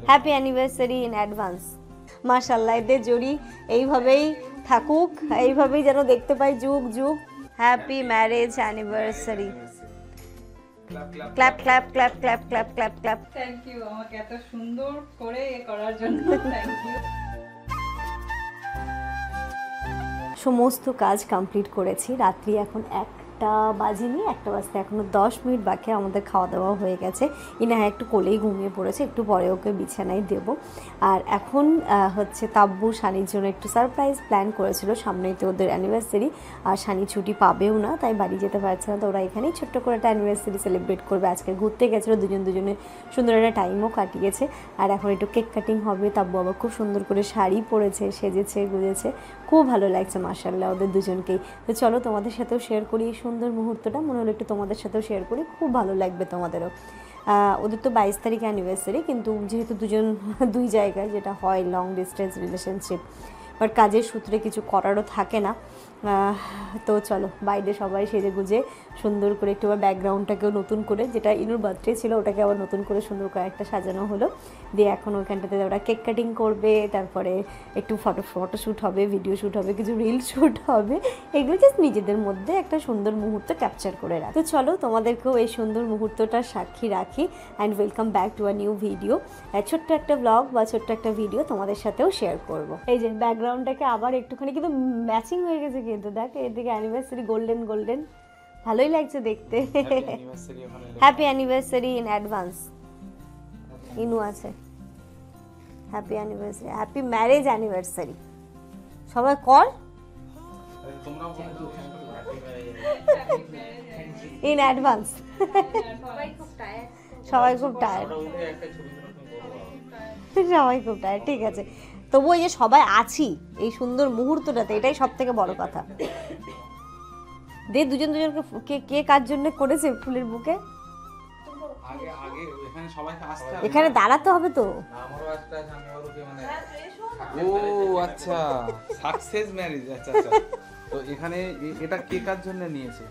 Happy anniversary in advance. মাশাআল্লাহ, এদের জড়ি এইভাবেই থাকুক, এইভাবেই যেন দেখতে পাই যুগ যুগ। Happy marriage anniversary. Clap clap clap clap clap clap clap. Thank you আমাকে এত সুন্দর করে করার জন্য, থ্যাংক ইউ। সমস্ত কাজ কমপ্লিট করেছি। রাত্রি এখন 1টা বাজেনি, 1টা বাজতে এখনও 10 মিনিট বাকি। আমাদের খাওয়া দাওয়া হয়ে গেছে। ইনাহা একটু কোলেই ঘুমিয়ে পড়েছে, একটু পরে ওকে বিছানায় দেবো। আর এখন হচ্ছে তাব্বু শানির জন্য একটু সারপ্রাইজ প্ল্যান করেছিল। সামনেই তো ওদের অ্যানিভার্সারি, আর শানি ছুটি পাবেও না, তাই বাড়ি যেতে পারছে না। তো ওরা এখানেই ছোট্ট করে একটা অ্যানিভার্সারি সেলিব্রেট করবে। আজকে ঘুরতে গেছিলো, দুজনে সুন্দর একটা টাইমও কাটিয়েছে। আর এখন একটু কেক কাটিং হবে। তাব্বু আবার খুব সুন্দর করে শাড়ি পরেছে, সেজেছে গুজেছে, খুব ভালো লাগছে মাশাআল্লাহ ওদের দুজনকেই। তো চলো তোমাদের সাথেও শেয়ার করি এই সুন্দর মুহূর্তটা। মনে হলো একটু তোমাদের সাথেও শেয়ার করি, খুব ভালো লাগবে তোমাদেরও। ওদের তো 22 তারিখ অ্যানিভার্সারি, কিন্তু যেহেতু দুই জায়গায়, যেটা হয় লং ডিস্টেন্স রিলেশনশিপ, বাট কাজের সূত্রে কিছু করারও থাকে না। তো চলো বাইরে সবাই সেজে গুজে সুন্দর করে একটু আবার ব্যাকগ্রাউন্ডটাকেও নতুন করে, যেটা ইনুর বার্থডে ছিল ওটাকে আবার নতুন করে সুন্দর করে একটা সাজানো হলো। দিয়ে এখন ওইখানটাতে ওরা কেক কাটিং করবে, তারপরে একটু ফটোশ্যুট হবে, ভিডিও শ্যুট হবে, কিছু রিল শ্যুট হবে। এগুলো জাস্ট নিজেদের মধ্যে একটা সুন্দর মুহূর্ত ক্যাপচার করে রাখি। তো চলো তোমাদেরকেও এই সুন্দর মুহূর্তটার সাক্ষী রাখি। And welcome back to a new video. ছোট্ট একটা ব্লগ বা ছোট্ট একটা ভিডিও তোমাদের সাথেও শেয়ার করব। এই যে ব্যাকগ্রাউন্ডটাকে আবার একটুখানি কিন্তু ম্যাচিং হয়ে গেছে, কিন্তু দেখ এদিকে অ্যানিভার্সারি গোল্ডেন গোল্ডেন, ভালোই লাগছে দেখতে। Happy anniversary in advance. ইনু আছে happy anniversary, happy marriage anniversary. সবাই কর ইন অ্যাডভান্স। সবাই খুব টায়ার্ড, সবাই খুব টায়ার্ড, ঠিক আছে। তবু এই যে সবাই আছি এই সুন্দর মুহূর্তটাতে, এটাই সব থেকে বড় কথা। দুজনকে কে কার জন্য করেছে ফুলের বুকে? এখানে দাঁড়াতে হবে তো। ও আচ্ছা, সাকসেস ম্যারেজ। আচ্ছা আচ্ছা, তো এখানে এটা কে কার জন্য নিয়েছে?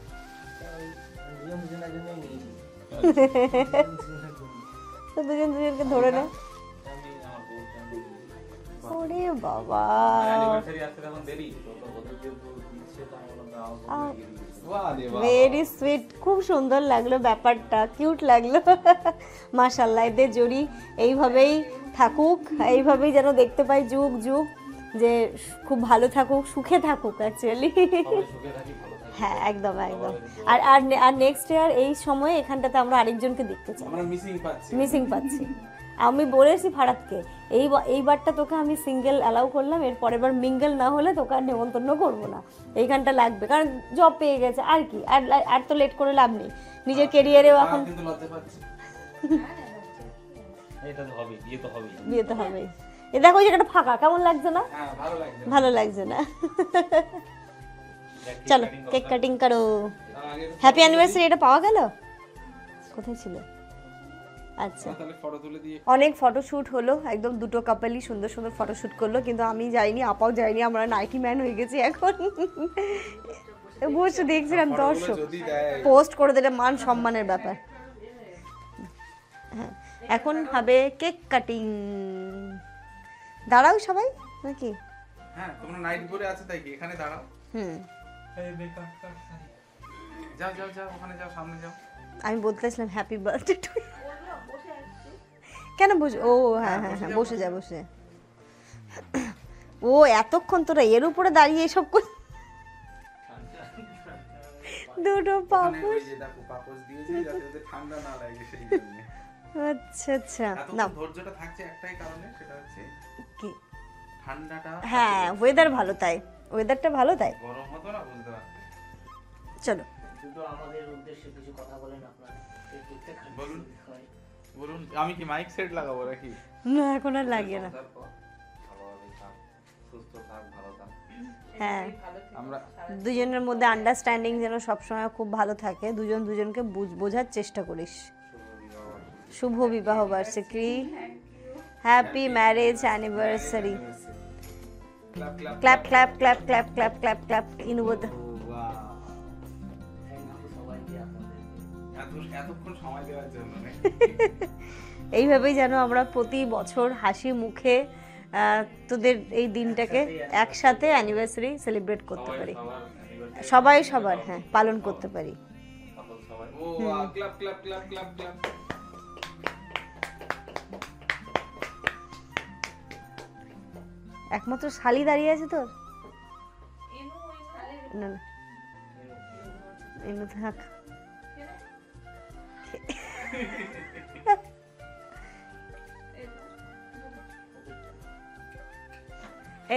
তো দুজনকে ধরে নে। ওরে বাবা, ভেরি সুইট, খুব সুন্দর লাগলো ব্যাপারটা, কিউট লাগলো। মাশাআল্লাহ, এদের জড়ি এইভাবেই থাকুক, এইভাবেই যেন দেখতে পাই যুগ যুগ, যে খুব ভালো থাকুক, সুখে থাকুক অ্যাকচুয়ালি। হ্যাঁ একদম একদম। আর আর নেক্সট ইয়ার এই সময় এখানটাতে আমরা আরেকজনকে দেখতে চাই, মিসিং পাচ্ছি। আমি বলেছি ফারাদকে, এইবারটা তোকে আমি সিঙ্গেল অ্যালাউ করলাম, এর পরের বার মিঙ্গেল না হলে তোকে আর নেমন্তন্ন করবো না। এইখানটা লাগবে, কারণ জব পেয়ে গেছে, আর কি, আর তো লেট করে লাভ নেই। নিজের কেরিয়ারেও এখন বিয়ে তো হবে। এ দেখো ওই জায়গাটা ফাঁকা, কেমন লাগছে না? ভালো লাগছে না? চলো কেক কাটিং করো। হ্যাপি অ্যানিভার্সারি এটা পাওয়া গেল, কোথায় ছিল? আচ্ছা, অনেক ফটোশ্যুট হলো, একদম দুটো কাপলই সুন্দর সুন্দর ফটোশ্যুট করলো, কিন্তু আমি যাইনি, আপাও যাইনি, আমরা নাইটি ম্যান হয়ে গেছি এখন। বসে দেখছিলাম, দর্শক পোস্ট করে দিলে মান সম্মানের ব্যাপার। হ্যাঁ, এখন হবে কেক কাটিং। দাঁড়াও সবাই নাকি? হ্যাঁ, তোমরা নাইট পরে আছে তাই কি এখানে দাঁড়াও। যাও যাও যাও, ওখানে যাও, সামনে যাও। আমি বলতেছিলাম হ্যাপি বার্থডে টু। কেন বসে? ও হ্যাঁ হ্যাঁ হ্যাঁ, বসে যা বসে। ও এতক্ষণ তোরা এর উপরে দাঁড়িয়ে এসব কর। দুটো পাপোশ দিয়েছে যাতে ওদের ঠান্ডা না লাগে, সেই জন্য। আচ্ছা আচ্ছা, না ধৈর্যটা থাকছে একটাই কারণে, সেটা হচ্ছে কি? ঠান্ডাটা। হ্যাঁ, ওয়েদার ভালো, তাই ওয়েদারটা ভালো, তাই গরম হতো না, বুঝতে পারছি। চলো শুধু আমাদের উদ্দেশ্যে কিছু কথা বলেন আপনারা। বলুন বলুন, আমি কি মাইক সেট লাগাবো নাকি? না, এখন আর লাগে না। সুস্থ থাক, ভালো থাক। হ্যাঁ, আমরা দুজনের মধ্যে আন্ডারস্ট্যান্ডিং যেন সবসময় খুব ভালো থাকে, দুজনকে বোঝার চেষ্টা করিস। শুভ বিবাহ বার্ষিকী, happy marriage anniversary. Clap clap clap clap clap clap clap. ইনুবদ এতক্ষণ সময় দেওয়ার জন্য। এইভাবেই যেন আমরা প্রতি বছর হাসি মুখে তোদের এই দিনটাকে একসাথে অ্যানিভার্সারি সেলিব্রেট করতে পারি, সবাই সবার হ্যাঁ পালন করতে পারি। ও clap clap clap clap clap. একমাত্র শালি দাঁড়িয়ে আছে তোর? না না এনু থাক।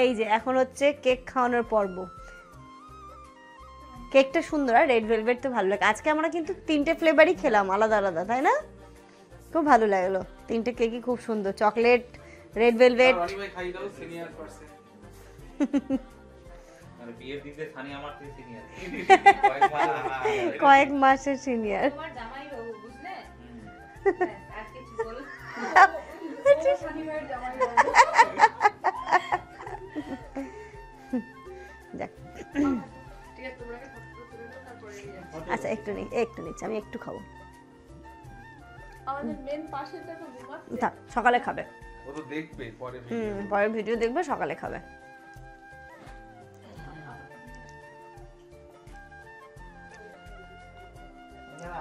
এই যে এখন হচ্ছে কেক খাওয়ানোর পর্ব। কেকটা সুন্দর আর রেড ভেলভেট তো ভালো লাগে। আজকে আমরা কিন্তু 3টে ফ্লেভারই খেলাম আলাদা আলাদা, তাই না? খুব ভালো লাগলো, 3টে কেকই খুব সুন্দর, চকলেট, রেড ভেলভেট। রনি ভাই খাই দাও, সিনিয়র পারসন। মানে বিয়ের দিতে খানি আমার থেকে সিনিয়র কয়েক মাসের সিনিয়র। তোমার জামাই বাবু বুঝলে, আর কিছু বল শনিবার জামাই বাবু। যাক ঠিক আছে, তোমরা তারপরে আচ্ছা একটু নিচ্ছি, আমি একটু খাবো। আমাদের মেন পাশেরটা তো ঘুমাচ্ছে। থাক, সকালে খাবে। ও তো দেখবে পরে। পরের ভিডিও দেখবে, সকালে খাবে।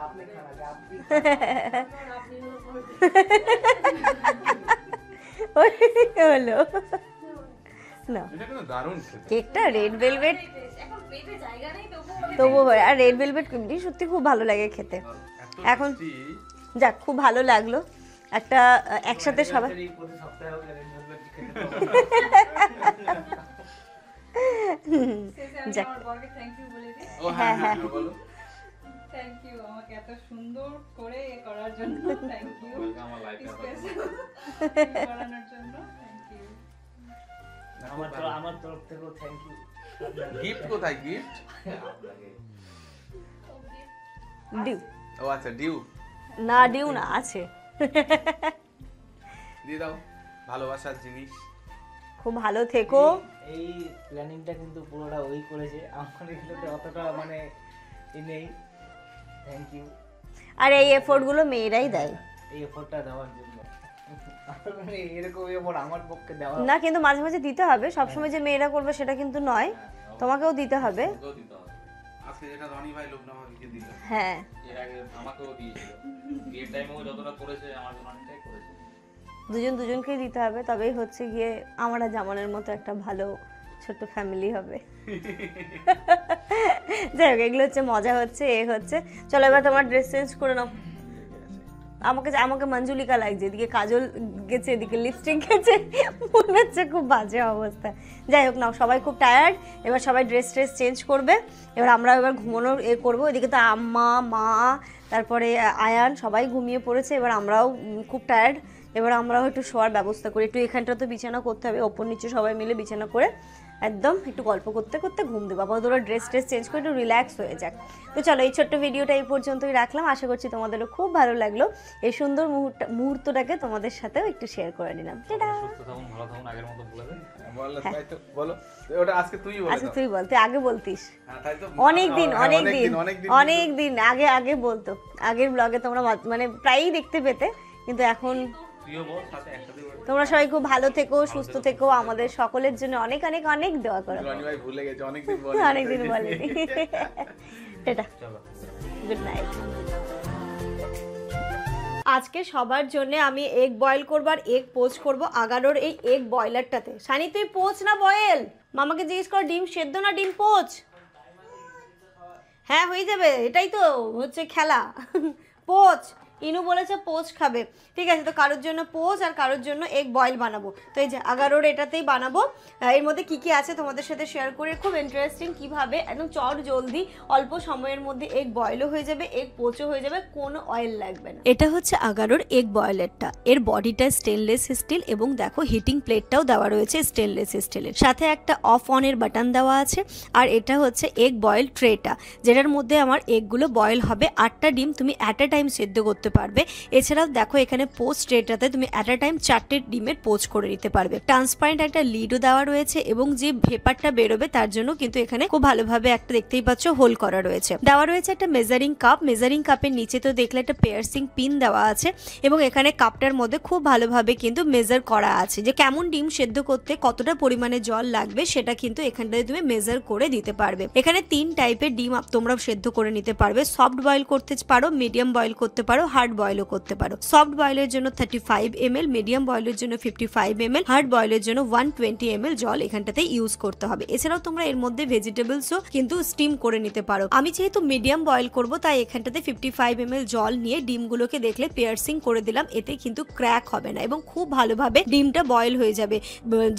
আপনি খান আগে, আপনি ওই হলো না, এটা কিন্তু দারুণ খেতে। কেকটা রেড ভেলভেট এখন পেটে জায়গা নেই তবুও হয়, আর রেড ভেলভেট ক্রিমটি সত্যি খুব ভালো লাগে খেতে। এখন যাক, খুব ভালো লাগলো একটা একসাথে সবাই। প্রতি সপ্তাহে হোক রেড ভেলভেট খেতে শেষে আমি আমার বরকে থ্যাংক ইউ বলে দিই। ও হ্যাঁ হ্যাঁ বলো। থ্যাংক ইউ আমাকে এত সুন্দর করে করার জন্য, থ্যাংক ইউ আমার লাইফে করানোর জন্য থ্যাংক ইউ। আমার তরফ থেকেও থ্যাংক ইউ। গিফট কোথায়? গিফট ডিউ ও আচ্ছা, ডিউ না, ডিউ না আছে। দিয়ে দাও, ভালোবাসার জিনিস। খুব ভালো থেকো। এই প্ল্যানিংটা কিন্তু পুরোটা ওই করেছে, আমার এগুলোতে অতটা মানে নেই। Thank you. আর এই এফোর্টগুলো মেয়েরাই দেয়। এই এফোর্টটা দেওয়ার জন্য। মানে এরকম এফোর্ট আমার পক্ষে দেওয়া না কিন্তু মাঝে মাঝে দিতে হবে, সবসময় যে মেয়েরা করবে সেটা কিন্তু নয়, তোমাকেও দিতে হবে। ওকেও দিতে হবে। আজকে যেটা রনি ভাই লোকনামাকে দিল। হ্যাঁ এর আগে আমাকেও দিয়েছিল, বিয়ের টাইমেও যতটা করেছে আমার জন্য অনেকটাই করেছে। দুজনকেই দিতে হবে, তবেই হচ্ছে গিয়ে আমরা জামানের মতো একটা ভালো ছোট্ট ফ্যামিলি হবে। যাই হোক, এগুলো হচ্ছে মজা হচ্ছে, হচ্ছে। চলো এবার তোমার ড্রেস চেঞ্জ করে নাও। আমাকে মঞ্জুলিকা লাগছে, এদিকে কাজল গেছে, এদিকে লিপস্টিক গেছে, মনে হচ্ছে খুব বাজে অবস্থা। যাই হোক, নাও সবাই খুব টায়ার্ড, এবার সবাই ড্রেস চেঞ্জ করবে। এবার আমরা এবার ঘুমানোর করবো। এদিকে তো আম্মা, মা, তারপরে আয়ান সবাই ঘুমিয়ে পড়েছে। এবার আমরাও খুব টায়ার্ড, এবার আমরাও একটু শোয়ার ব্যবস্থা করি। একটু এখানটা তো বিছানা করতে হবে, ওপর নিচে সবাই মিলে বিছানা করে একদম একটু গল্প করতে করতে ঘুম দেবো। আবার ওরা ড্রেস চেঞ্জ করে একটু রিল্যাক্স হয়ে যাক। তো চলো, এই ছোট্ট ভিডিওটা এই পর্যন্তই রাখলাম। আশা করছি তোমাদেরও খুব ভালো লাগলো। এই সুন্দর মুহূর্তটাকে তোমাদের সাথেও একটু শেয়ার করে নিলাম। টাটা। সুস্থ থাকুন, ভালো থাকুন, আগের মতো বলে দেন। বলো তাই তো, বলো ওটা আজকে তুই বলে আচ্ছা দাও। তুই বল, তুই আগে বলতিস। হ্যাঁ তাই তো, অনেক দিন অনেকদিন আগে বলতো। আগের ব্লগে তোমরা মানে প্রায়ই দেখতে পেতে, কিন্তু এখন তুইও বল, সাথে একসাথে বল। তোমরা সবাই খুব ভালো থেকো, সুস্থ থেকো, আমাদের সকলের জন্য অনেক অনেক অনেক দোয়া করো। রনি ভাই ভুলে গেছে, অনেকদিন বলে। অনেকদিন বলেনি। টাটা, চলো। Good night. আজকে সবার জন্য আমি এগ বয়েল করবো আর এগ পোচ করবো আগারোর এই এগ বয়লারটাতে। সানি তুই পোচ না বয়েল? মামাকে জিজ্ঞেস কর ডিম সেদ্ধ না ডিম পোচ। হ্যাঁ হয়ে যাবে, এটাই তো হচ্ছে খেলা। পোচ, ইনু বলেছে পোচ খাবে, ঠিক আছে। তো কারোর জন্য পোচ আর কারোর জন্য এগ বয়েল বানাবো। তো এই যে আগারোর এটাতেই বানাবো। এর মধ্যে কি কি আছে তোমাদের সাথে শেয়ার করে, খুব ইন্টারেস্টিং কিভাবে একদম চট জলদি অল্প সময়ের মধ্যে এগ বয়েলও হয়ে যাবে, এগ পোচও হয়ে যাবে, কোনো অয়েল লাগবে না। এটা হচ্ছে আগারোর এগ বয়েলারটা। এর বডিটা স্টেনলেস স্টিল এবং দেখো হিটিং প্লেটটাও দেওয়া রয়েছে স্টেনলেস স্টিলের, সাথে একটা অফ অনের বাটন দেওয়া আছে। আর এটা হচ্ছে এগ বয়েল ট্রেটা, যেটার মধ্যে আমার এগগুলো বয়েল হবে। 8টা ডিম তুমি অ্যাট এ টাইম সেদ্ধ করতে করতে পারবে। এছাড়াও দেখো এখানে পোচ ট্রেটাতে তুমি অ্যাট আ টাইম 4টে ডিমের পোচ করে নিতে পারবে। ট্রান্সপারেন্ট একটা লিডও দেওয়া রয়েছে এবং যে ভেপারটা বেরোবে তার জন্য কিন্তু এখানে খুব ভালোভাবে একটা দেখতেই পাচ্ছ হোল করা রয়েছে। দেওয়া রয়েছে একটা মেজারিং কাপ, মেজারিং কাপের নিচে তো দেখলে একটা পিয়ার্সিং পিন দেওয়া আছে এবং এখানে কাপটার মধ্যে খুব ভালোভাবে কিন্তু মেজার করা আছে যে কেমন ডিম সেদ্ধ করতে কতটা পরিমাণে জল লাগবে সেটা কিন্তু এখানটায় তুমি মেজার করে দিতে পারবে। এখানে 3 টাইপের ডিম তোমরা সেদ্ধ করে নিতে পারবে। সফট বয়েল করতে পারো, মিডিয়াম বয়েল করতে পারো, হার্ড বয়েলও করতে পারো। সফট বয়েলের জন্য 35 ml, মিডিয়াম বয়েলের জন্য 55 ml, হার্ড বয়েলের জন্য 120 ml জল এখানটাতে ইউজ করতে হবে। এছাড়াও তোমরা এর মধ্যে ভেজিটেবলসও কিন্তু স্টিম করে নিতে পারো। আমি যেহেতু মিডিয়াম বয়েল করব তাই এখানটাতে 55 ml জল নিয়ে ডিমগুলোকে দেখলে পিয়ার্সিং করে দিলাম, এতে কিন্তু ক্র্যাক হবে না এবং খুব ভালোভাবে ডিমটা বয়েল হয়ে যাবে।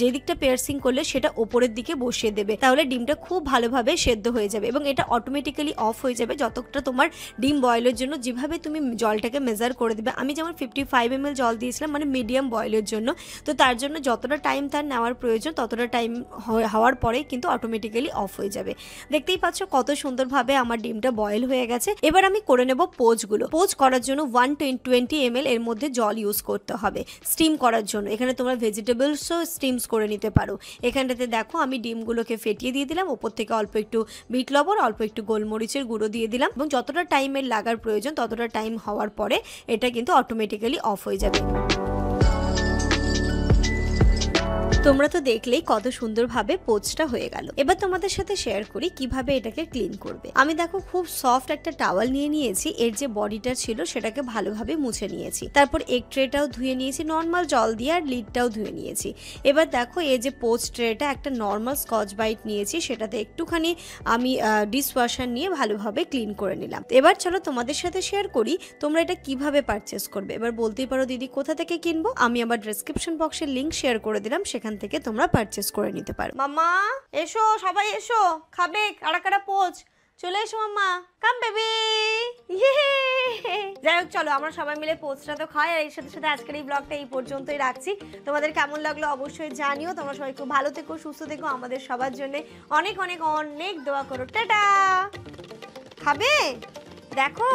যে দিকটা পিয়ার্সিং করলে সেটা ওপরের দিকে বসিয়ে দেবে, তাহলে ডিমটা খুব ভালোভাবে সেদ্ধ হয়ে যাবে এবং এটা অটোমেটিক্যালি অফ হয়ে যাবে যতটা তোমার ডিম বয়েলের জন্য যেভাবে তুমি জলটাকে মেজার করে দেবে। আমি যেমন 55 ml জল দিয়েছিলাম মানে মিডিয়াম বয়েলের জন্য, তো তার জন্য যতটা টাইম তার নেওয়ার প্রয়োজন ততটা টাইম হওয়ার পরে কিন্তু অটোমেটিক্যালি অফ হয়ে যাবে। দেখতেই পাচ্ছ কত সুন্দরভাবে আমার ডিমটা বয়েল হয়ে গেছে। এবার আমি করে নেব পোচগুলো। পোচ করার জন্য 120 ml এর মধ্যে জল ইউজ করতে হবে স্টিম করার জন্য। এখানে তোমরা ভেজিটেবলসও স্টিমস করে নিতে পারো। এখানটাতে দেখো আমি ডিমগুলোকে ফেটিয়ে দিয়ে দিলাম, ওপর থেকে অল্প একটু বিট লবণ, অল্প একটু গোলমরিচের গুঁড়ো দিয়ে দিলাম এবং যতটা টাইমের লাগার প্রয়োজন ততটা টাইম হওয়ার পরে এটা কিন্তু অটোমেটিক্যালি অফ হয়ে যাবে। তোমরা তো দেখলেই কত সুন্দরভাবে পোচটা হয়ে গেল। এবার তোমাদের সাথে শেয়ার করি কিভাবে এটাকে ক্লিন করবে। আমি দেখো খুব সফট একটা টাওয়াল নিয়ে নিয়েছি, এর যে বডিটা ছিল সেটাকে ভালোভাবে মুছে নিয়েছি, তারপর এগ ট্রেটাও ধুয়ে নিয়েছি নর্মাল জল দিয়ে, আর লিডটাও ধুয়ে নিয়েছি। এবার দেখো এই যে পোচ ট্রেটা একটা নর্মাল স্কচ ব্রাইট নিয়েছি, সেটাতে একটুখানি আমি ডিশওয়াশার নিয়ে ভালোভাবে ক্লিন করে নিলাম। এবার চলো তোমাদের সাথে শেয়ার করি তোমরা এটা কিভাবে পারচেস করবে। এবার বলতেই পারো দিদি কোথা থেকে কিনবো, আমি আবার ডেসক্রিপশন বক্সের লিংক শেয়ার করে দিলাম, সেখান থেকে তোমরা পারচেস করে নিতে পারো। মামা এসো, সবাই এসো, খাবে কারা কারা পোচ, চলে এসো মাম্মা, কাম বেবি। যাই হোক চলো আমরা সবাই মিলে পোচটা তো খাই, আর এর সাথে সাথে আজকের এই ব্লগটা এই পর্যন্তই রাখছি। তোমাদের কেমন লাগলো অবশ্যই জানিও। তোমরা সবাই খুব ভালো থেকো, সুস্থ থেকো, আমাদের সবার জন্য অনেক অনেক অনেক দোয়া করো। টাটা। খাবে দেখো।